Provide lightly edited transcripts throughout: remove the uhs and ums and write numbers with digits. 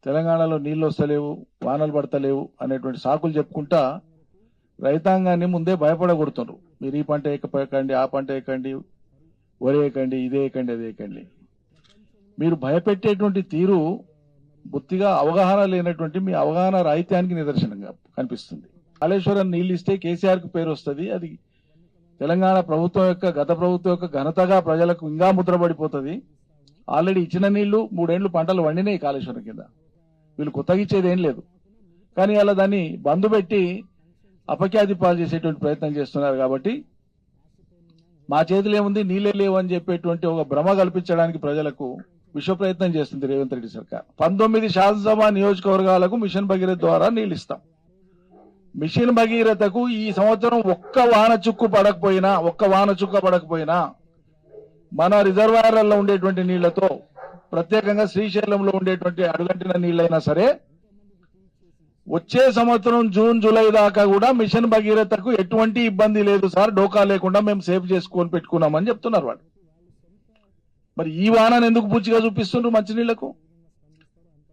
తెలంగాణలో నీళ్లు వస్తలేవు, వానలు పడతలేవు అనేటువంటి సాకులు చెప్పుకుంటా రైతాంగాన్ని ముందే భయపడగొడుతున్నారు. మీరు ఈ పంట వేయకండి, ఆ పంట వేయకండి, వరి వేయకండి, ఇదే వేయకండి, అదే వేయకండి. మీరు భయపెట్టేటువంటి తీరు బొత్తిగా అవగాహన లేనటువంటి మీ అవగాహన రాహిత్యానికి నిదర్శనంగా కనిపిస్తుంది. కాళేశ్వరం నీళ్లు ఇస్తే కేసీఆర్ కు పేరు వస్తుంది. అది తెలంగాణ ప్రభుత్వం యొక్క గత ప్రభుత్వం యొక్క ఘనతగా ప్రజలకు ఇంకా ముద్రపడిపోతుంది. ఆల్రెడీ ఇచ్చిన నీళ్లు 3 ఏళ్లు పంటలు వండినాయి కాళేశ్వరం కింద. వీళ్ళు కొత్తగా ఇచ్చేది ఏం లేదు. కానీ అలా దాన్ని బంధు పెట్టి అపఖ్యాతి పాలు చేసేటువంటి ప్రయత్నం చేస్తున్నారు. కాబట్టి మా చేతులు ఏముంది, నీళ్ళే లేవు అని చెప్పేటువంటి ఒక భ్రమ కల్పించడానికి ప్రజలకు విశ్వ ప్రయత్నం చేస్తుంది రేవంత్ రెడ్డి సర్కార్. 19 శాసనసభ నియోజకవర్గాలకు మిషన్ భగీరథ ద్వారా నీళ్లు ఇస్తాం. మిషన్ భగీరథకు ఈ సంవత్సరం ఒక్క వాన చుక్క పడకపోయినా మన రిజర్వాయర్లలో ఉండేటువంటి నీళ్లతో, ప్రత్యేకంగా శ్రీశైలంలో ఉండేటువంటి అడుగంటిన నీళ్లైనా సరే వచ్చే సంవత్సరం జూన్ జూలై దాకా కూడా మిషన్ భగీరథకు ఎటువంటి ఇబ్బంది లేదు సార్, డోకా లేకుండా మేము సేవ్ చేసుకొని పెట్టుకున్నామని చెప్తున్నారు వాళ్ళు. మరి ఈ వానను ఎందుకు పూచిగా చూపిస్తున్నారు మంచినీళ్లకు?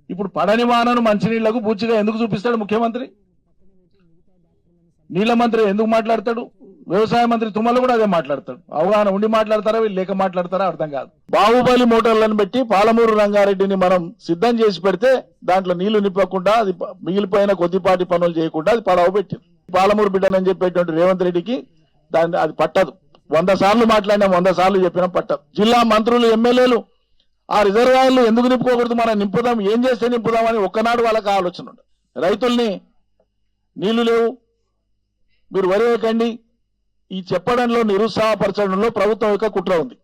ఇప్పుడు పడని వానను మంచినీళ్లకు పూచిగా ఎందుకు చూపిస్తాడు ముఖ్యమంత్రి? నీళ్ల మంత్రి ఎందుకు మాట్లాడతాడు? వ్యవసాయ మంత్రి తుమ్మలు కూడా అదే మాట్లాడతాడు. అవగాహన ఉండి మాట్లాడతారా, వీళ్ళు లేక మాట్లాడతారా అర్థం కాదు. బాహుబలి మోటార్లను పెట్టి పాలమూరు రంగారెడ్డిని మనం సిద్ధం చేసి పెడితే దాంట్లో నీళ్లు నింపకుండా, అది మిగిలిపోయిన కొద్దిపాటి పనులు చేయకుండా అది పడవ పెట్టింది. పాలమూరు బిడ్డనని చెప్పేటువంటి రేవంత్ రెడ్డికి అది పట్టదు. 100 సార్లు మాట్లాడినా 100 సార్లు చెప్పినా పట్టదు. జిల్లా మంత్రులు, ఎమ్మెల్యేలు ఆ రిజర్వాయర్లు ఎందుకు నింపుకోకూడదు, మనం నింపుదాం, ఏం చేస్తే నింపుదామని ఒక్కనాడు వాళ్ళకి ఆలోచన ఉండదు. రైతుల్ని నీళ్లు లేవు, మీరు వరి వేయకండి ఈ చెప్పడంలో, నిరుత్సాహపరచడంలో ప్రభుత్వం యొక్క కుట్ర ఉంది.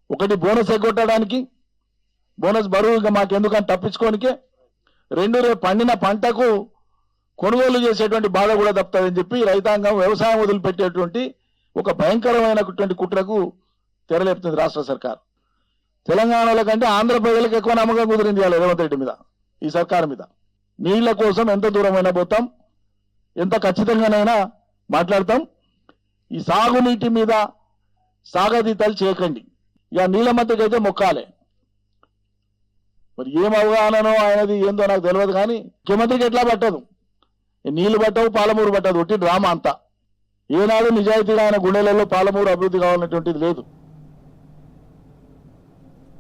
ఒకటి బోనస్ ఎగ్గొట్టడానికి, బోనస్ బరువుగా మాకెందుకని తప్పించుకోనికే. 2 రేపు పండిన పంటకు కొనుగోలు చేసేటువంటి బాధ కూడా తప్పుతుందని చెప్పి రైతాంగం, వ్యవసాయం వదిలిపెట్టేటువంటి ఒక భయంకరమైనటువంటి కుట్రకు తెరలేపుతుంది రాష్ట్ర సర్కార్. తెలంగాణలో కంటే ఆంధ్ర ప్రజలకు ఎక్కువ నమ్మకం కుదిరింది రేవంత్ రెడ్డి మీద, ఈ సర్కారు మీద. నీళ్ల కోసం ఎంత దూరమైనా పోతాం, ఎంత ఖచ్చితంగానైనా మాట్లాడతాం. ఈ సాగునీటి మీద సాగతీతలు చేయకండి. ఇక నీళ్ల మంత్రికి అయితే మొక్కాలే. మరి ఏం అవగాహనో ఆయనది ఏందో నాకు తెలియదు. కానీ ముఖ్యమంత్రికి ఎట్లా పట్టదు, నీళ్లు పట్టవు, పాలమూరు పట్టదు, ఒట్టి డ్రామా అంతా. ఏనాడు నిజాయితీగా ఆయన గుండెలలో పాలమూరు అభివృద్ధి కావాలన్నటువంటిది లేదు.